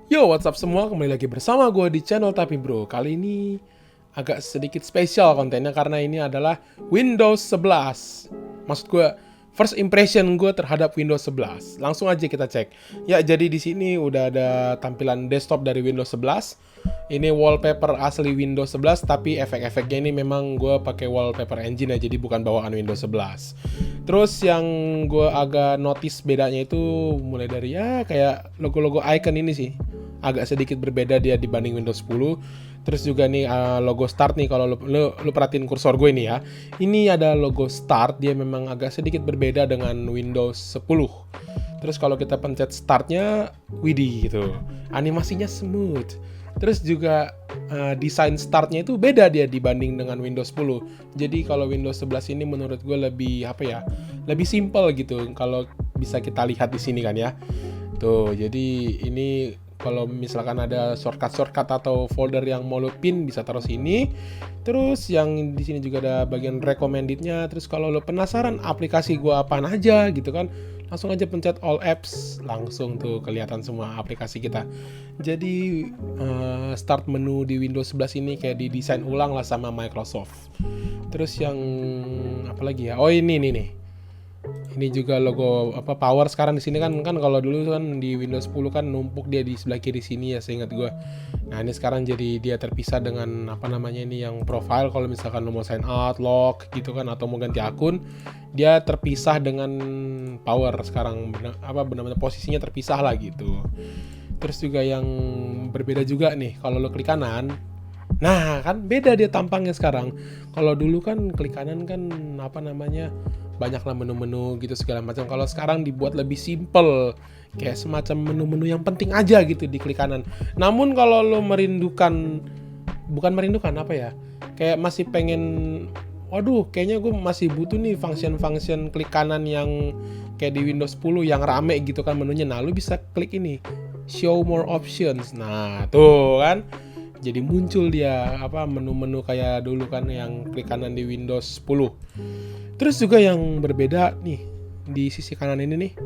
Yo, what's up semua? Kembali lagi bersama gue di channel Tapi Bro. Kali ini agak sedikit spesial kontennya karena ini adalah Windows 11. Maksud gue, first impression gue terhadap Windows 11. Langsung aja kita cek. Ya, jadi di sini udah ada tampilan desktop dari Windows 11. Ini wallpaper asli Windows 11, tapi efek-efeknya ini memang gue pakai wallpaper engine ya, jadi bukan bawaan Windows 11. Terus yang gue agak notice bedanya itu mulai dari ya kayak logo-logo icon ini sih. Agak sedikit berbeda dia dibanding Windows 10. Terus juga nih logo start nih, kalau lu perhatiin kursor gue ini ya. Ini ada logo start, dia memang agak sedikit berbeda dengan Windows 10. Terus kalau kita pencet startnya, widih gitu. Animasinya smooth. Terus juga desain startnya itu beda dia dibanding dengan Windows 10. Jadi kalau Windows 11 ini menurut gue lebih lebih simple gitu. Kalau bisa kita lihat di sini kan ya. Tuh, jadi ini kalau misalkan ada shortcut atau folder yang mau lo pin bisa taruh sini. Terus yang di sini juga ada bagian recommended-nya. Terus kalau lo penasaran aplikasi gua apaan aja gitu kan, langsung aja pencet all apps, langsung tuh kelihatan semua aplikasi kita. Jadi start menu di Windows 11 ini kayak didesain ulang lah sama Microsoft. Terus yang apa lagi ya? Oh ini nih. Ini juga logo power sekarang di sini kan kalau dulu kan di Windows 10 kan numpuk dia di sebelah kiri sini ya seingat gue. Nah, ini sekarang jadi dia terpisah dengan ini yang profile. Kalau misalkan lo mau sign out, log gitu kan atau mau ganti akun, dia terpisah dengan power sekarang benar-benar posisinya terpisah lah gitu. Terus juga yang berbeda juga nih kalau lo klik kanan. Nah, kan beda dia tampangnya sekarang. Kalau dulu kan klik kanan kan banyaklah menu-menu gitu segala macam. Kalau sekarang dibuat lebih simple, kayak semacam menu-menu yang penting aja gitu di klik kanan. Namun kalau lo bukan merindukan kayak masih pengen, waduh kayaknya gue masih butuh nih function klik kanan yang kayak di Windows 10 yang rame gitu kan menunya. Nah, lo bisa klik ini, show more options. Nah, tuh kan. Jadi muncul dia menu-menu kayak dulu kan yang klik kanan di Windows 10. Terus juga yang berbeda nih di sisi kanan ini nih,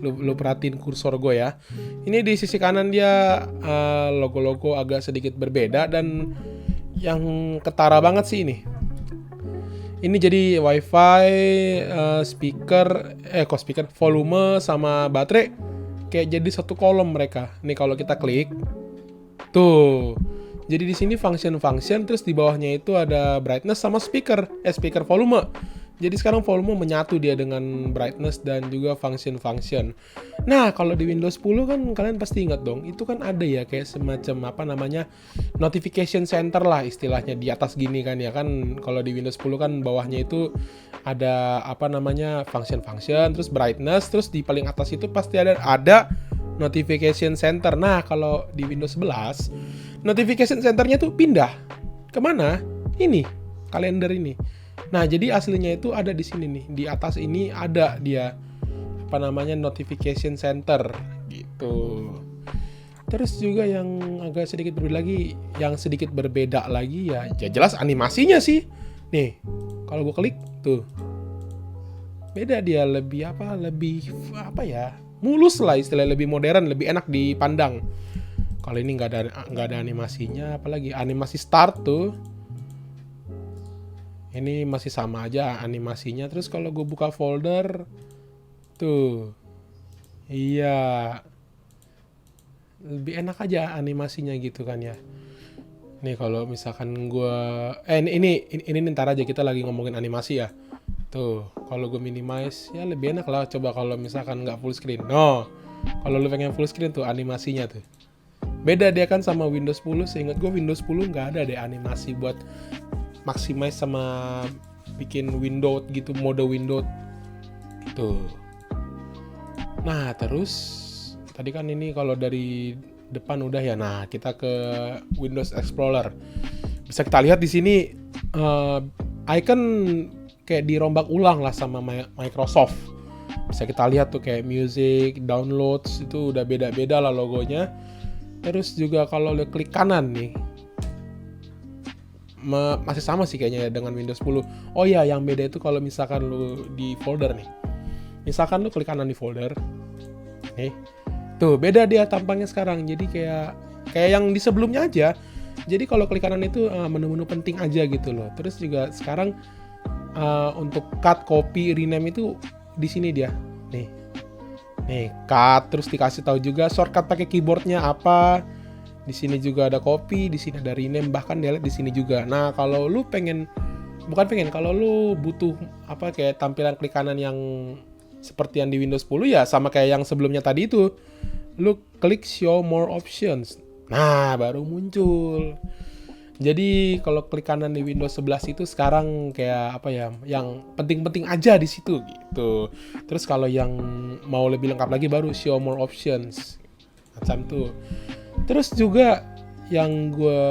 lu perhatiin kursor gue ya. Ini di sisi kanan dia logo-logo agak sedikit berbeda dan yang ketara banget sih ini. Ini jadi WiFi, speaker, volume sama baterai kayak jadi satu kolom mereka. Nih kalau kita klik, tuh. Jadi di sini function terus di bawahnya itu ada brightness sama speaker volume. Jadi sekarang volume menyatu dia dengan brightness dan juga function. Nah, kalau di Windows 10 kan kalian pasti ingat dong, itu kan ada ya kayak semacam notification center lah istilahnya di atas gini kan ya kan. Kalau di Windows 10 kan bawahnya itu ada function, terus brightness, terus di paling atas itu pasti ada notification center. Nah, kalau di Windows 11 notification centernya tuh pindah kemana? Ini kalender ini. Nah, jadi aslinya itu ada di sini nih, di atas ini ada dia notification center gitu. Terus juga yang agak sedikit berbeda lagi ya jelas animasinya sih. Nih, kalau gue klik tuh beda dia, lebih mulus lah istilahnya, lebih modern, lebih enak dipandang. Kalau ini nggak ada animasinya, apalagi animasi start tuh. Ini masih sama aja animasinya. Terus kalau gue buka folder, tuh, iya, lebih enak aja animasinya gitu kan ya. Nih kalau misalkan gue, ini ntar aja kita lagi ngomongin animasi ya. Tuh, kalau gue minimize ya lebih enak lah. Coba kalau misalkan nggak full screen. No, kalau lu pengen full screen tuh animasinya tuh. Beda dia kan sama Windows 10. Seingat gue Windows 10 nggak ada deh animasi buat maximize sama bikin window gitu, mode window gitu. Nah, terus tadi kan ini kalau dari depan udah ya. Nah, kita ke Windows Explorer. Bisa kita lihat di sini icon kayak dirombak ulang lah sama Microsoft. Bisa kita lihat tuh kayak music, downloads itu udah beda-beda lah logonya. Terus juga kalau lo klik kanan nih, masih sama sih kayaknya ya dengan Windows 10. Oh ya, yang beda itu kalau misalkan lo di folder nih. Misalkan lo klik kanan di folder. Nih. Tuh, beda dia tampangnya sekarang. Jadi kayak yang di sebelumnya aja. Jadi kalau klik kanan itu menu-menu penting aja gitu loh. Terus juga sekarang untuk cut, copy, rename itu di sini dia. Nih, cut, terus dikasih tahu juga shortcut pakai keyboardnya apa. Di sini juga ada copy, di sini ada rename, bahkan delete di sini juga. Nah, kalau lu kalau lu butuh kayak tampilan klik kanan yang seperti yang di Windows 10 ya sama kayak yang sebelumnya tadi itu. Lu klik show more options. Nah, baru muncul. Jadi kalau klik kanan di Windows 11 itu sekarang kayak yang penting-penting aja di situ gitu. Terus kalau yang mau lebih lengkap lagi baru show more options. Macam tuh. Terus juga yang gue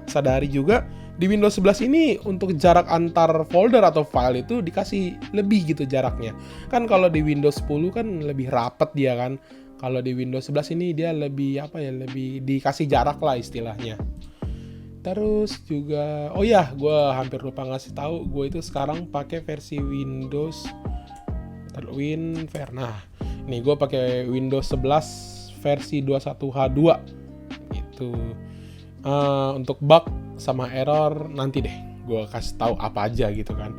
sadari juga di Windows 11 ini untuk jarak antar folder atau file itu dikasih lebih gitu jaraknya. Kan kalau di Windows 10 kan lebih rapet dia kan. Kalau di Windows 11 ini dia lebih lebih dikasih jarak lah istilahnya. Terus juga gue hampir lupa ngasih tahu, gue itu sekarang pakai versi Windows WinVer. Nah, nih gue pakai Windows 11 versi 21H2 gitu. Untuk bug sama error nanti deh gue kasih tahu apa aja gitu kan.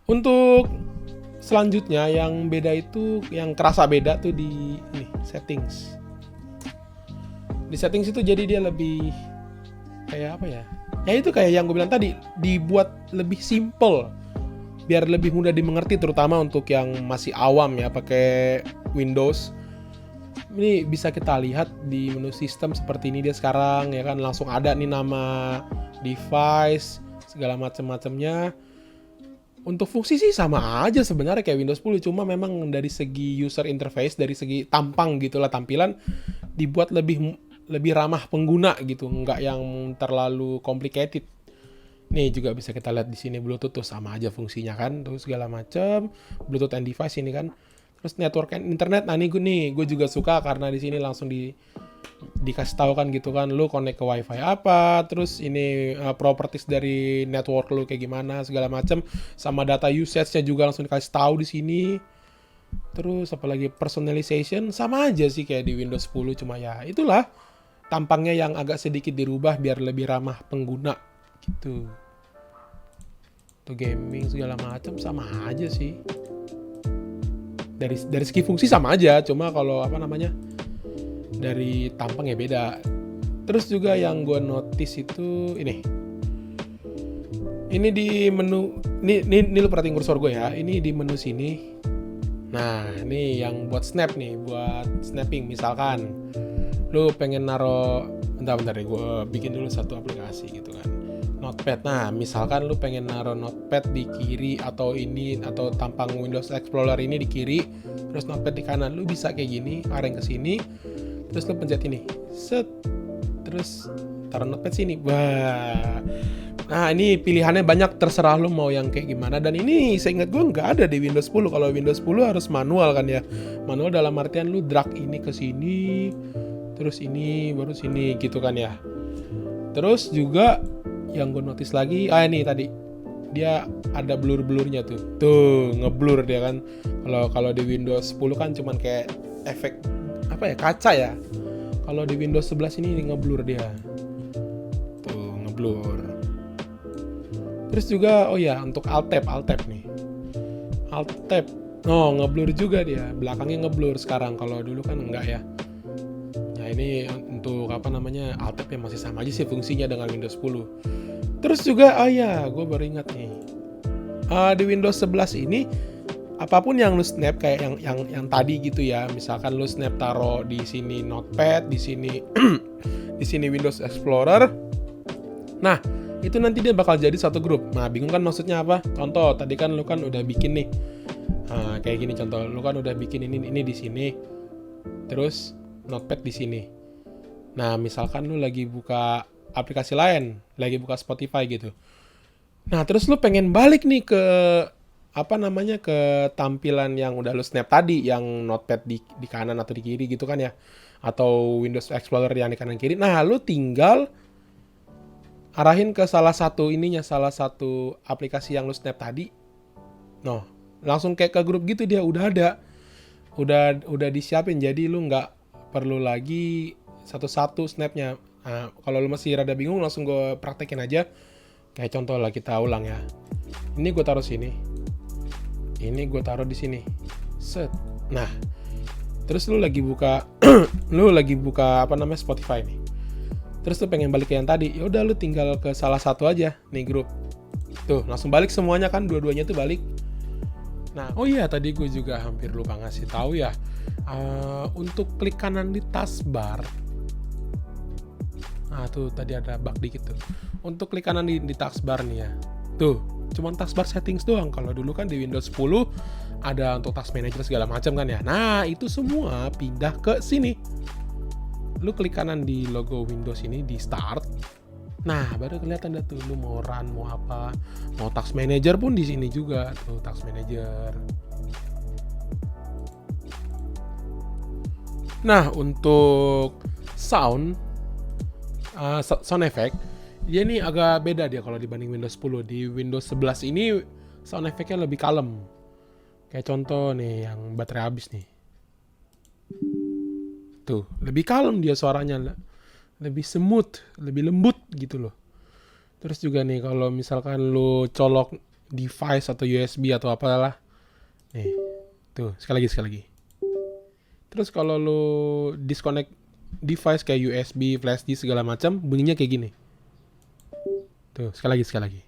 Untuk selanjutnya yang beda itu, yang kerasa beda tuh di settings. Di settings itu jadi dia lebih kayak ya itu kayak yang gue bilang tadi, dibuat lebih simple biar lebih mudah dimengerti, terutama untuk yang masih awam ya pakai Windows. Ini bisa kita lihat di menu sistem seperti ini dia sekarang ya kan, langsung ada nih nama device segala macam-macamnya. Untuk fungsi sih sama aja sebenarnya kayak Windows 10, cuma memang dari segi user interface, dari segi tampang gitulah, tampilan dibuat lebih ramah pengguna gitu, nggak yang terlalu complicated. Nih juga bisa kita lihat di sini Bluetooth tuh sama aja fungsinya kan, tuh segala macam. Bluetooth and device ini kan. Terus network and internet, nah gue juga suka karena di sini langsung dikasih tahu kan gitu kan, lu connect ke wifi apa, terus ini properties dari network lu kayak gimana segala macam, sama data usage-nya juga langsung dikasih tahu di sini. Terus apalagi personalization sama aja sih kayak di Windows 10, cuma ya itulah tampangnya yang agak sedikit dirubah biar lebih ramah pengguna gitu. Tuh gaming segala macam sama aja sih. Dari segi fungsi sama aja, cuma kalau dari tampangnya beda. Terus juga yang gue notice itu ini di menu, ini lu perhatiin kursor gue ya, ini di menu sini. Nah, ini yang buat snap nih, buat snapping. Misalkan lu pengen bentar deh, gue bikin dulu satu aplikasi gitu kan, Notepad. Nah, misalkan lu pengen naruh Notepad di kiri atau tampang Windows Explorer ini di kiri, terus Notepad di kanan, lu bisa kayak gini, areng ke sini, terus lu pencet ini, set, terus taruh Notepad sini. Wah. Nah, ini pilihannya banyak, terserah lu mau yang kayak gimana. Dan ini seingat gue nggak ada di Windows 10. Kalau Windows 10 harus manual kan ya. Manual dalam artian lu drag ini ke sini, terus ini baru sini gitu kan ya. Terus juga yang gue notice lagi, ini tadi dia ada blur-blurnya tuh ngeblur dia kan. Kalau di Windows 10 kan cuman kayak efek kaca ya. Kalau di Windows 11 ini ngeblur dia tuh, ngeblur. Terus juga untuk alt tab nih, alt tab ngeblur juga dia, belakangnya ngeblur sekarang, kalau dulu kan enggak ya. Nah, ini untuk alt tab yang masih sama aja sih fungsinya dengan Windows 10. Terus juga gue baru ingat nih, di Windows 11 ini apapun yang lu snap kayak yang tadi gitu ya, misalkan lu snap taruh di sini Notepad, di sini di sini Windows Explorer. Nah, itu nanti dia bakal jadi satu grup. Nah, bingung kan maksudnya apa? Contoh, tadi kan lu kan udah bikin nih, kayak gini contoh, lu kan udah bikin ini di sini, terus Notepad di sini. Nah, misalkan lu lagi buka aplikasi lain, lagi buka Spotify gitu. Nah, terus lu pengen balik nih ke ke tampilan yang udah lu snap tadi, yang Notepad di kanan atau di kiri gitu kan ya, atau Windows Explorer yang di kanan kiri. Nah, lu tinggal arahin ke salah satu aplikasi yang lu snap tadi. Langsung kayak ke grup gitu dia udah ada. udah disiapin, jadi lu nggak perlu lagi satu-satu snapnya. Nah, kalau lu masih rada bingung, langsung gue praktekin aja. Kayak contoh lah, kita ulang ya. Ini gue taruh sini, ini gue taruh di sini, set. Nah, terus lu lagi buka apa namanya, Spotify nih. Terus lu pengen balik ke yang tadi, ya udah lu tinggal ke salah satu aja nih grup. Tuh, langsung balik semuanya kan, dua-duanya tuh balik. Nah, oh iya, tadi gue juga hampir lupa ngasih tahu ya. Untuk klik kanan di taskbar. Nah, tuh tadi ada bug dikit tuh. Untuk klik kanan di taskbar nih ya. Tuh, cuman taskbar settings doang. Kalau dulu kan di Windows 10 ada untuk task manager segala macam kan ya. Nah, itu semua pindah ke sini. Lu klik kanan di logo Windows ini di start. Nah, baru kelihatan dah tuh lu mau run, mau apa. Mau task manager pun di sini juga tuh, task manager. Nah, untuk sound effect, dia nih agak beda dia kalau dibanding Windows 10. Di Windows 11 ini sound effect-nya lebih kalem. Kayak contoh nih yang baterai habis nih. Tuh, lebih kalem dia suaranya, lebih smooth, lebih lembut gitu loh. Terus juga nih kalau misalkan lu colok device atau USB atau apalah. Nih, tuh sekali lagi. Terus kalau lu disconnect device kayak USB, flash disk segala macam, bunyinya kayak gini. Tuh, sekali lagi.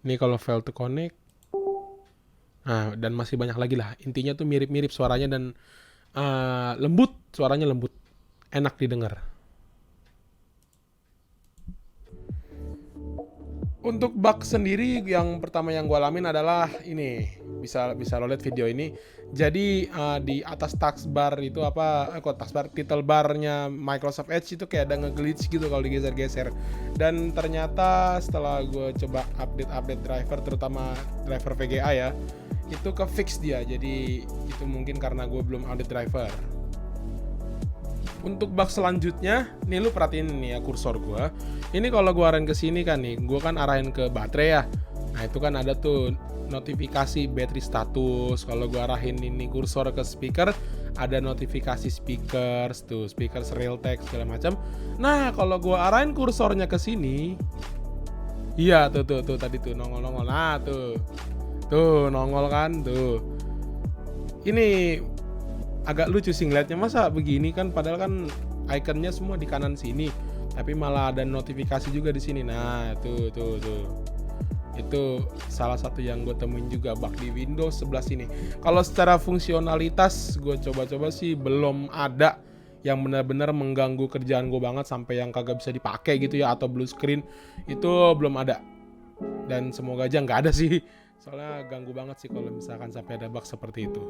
Ini kalau fail to connect. Nah, dan masih banyak lagi lah. Intinya tuh mirip-mirip suaranya dan lembut, suaranya lembut. Enak didengar. Untuk bug sendiri, yang pertama yang gue alamin adalah ini, bisa lo lihat video ini. Jadi di atas taskbar itu taskbar title barnya Microsoft Edge itu kayak ada nge-glitch gitu kalau digeser-geser. Dan ternyata setelah gue coba update driver, terutama driver VGA ya, itu ke fix dia. Jadi itu mungkin karena gue belum update driver. Untuk bug selanjutnya, nih lu perhatiin nih ya kursor gue. Ini kalau gue arahin ke sini kan nih, gue kan arahin ke baterai ya. Nah itu kan ada tuh notifikasi battery status. Kalau gue arahin ini kursor ke speaker, ada notifikasi speakers tuh, speakers real text segala macam. Nah kalau gue arahin kursornya ke sini, iya tuh tadi tuh nongol. Nah tuh nongol kan tuh. Ini agak lucu sih ngeliatnya, masa begini kan, padahal kan ikonnya semua di kanan sini, tapi malah ada notifikasi juga di sini. Nah, tuh. Itu salah satu yang gue temuin juga bug di Windows 11 ini. Kalau secara fungsionalitas gue coba-coba sih belum ada yang benar-benar mengganggu kerjaan gue banget sampai yang kagak bisa dipakai gitu ya, atau blue screen, itu belum ada. Dan semoga aja nggak ada sih. Soalnya ganggu banget sih kalau misalkan sampai ada bug seperti itu.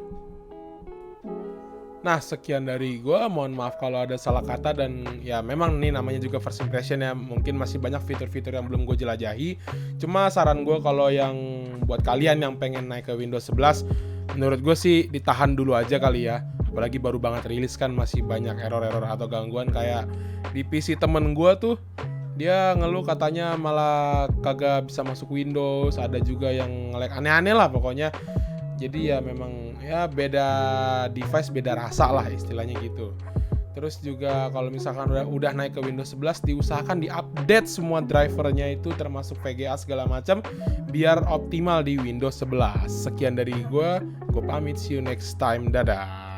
Nah, sekian dari gue. Mohon maaf kalau ada salah kata, dan ya memang nih namanya juga first impression ya. Mungkin masih banyak fitur-fitur yang belum gue jelajahi. Cuma saran gue kalau yang buat kalian yang pengen naik ke Windows 11, menurut gue sih ditahan dulu aja kali ya. Apalagi baru banget rilis kan, masih banyak error-error atau gangguan. Kayak di PC temen gue tuh, dia ngeluh katanya malah kagak bisa masuk Windows. Ada juga yang nge-lag aneh-aneh lah pokoknya. Jadi ya memang ya beda device, beda rasa lah istilahnya gitu. Terus juga kalau misalkan udah naik ke Windows 11, diusahakan diupdate semua drivernya itu termasuk VGA segala macam biar optimal di Windows 11. Sekian dari gue pamit, see you next time, dadah.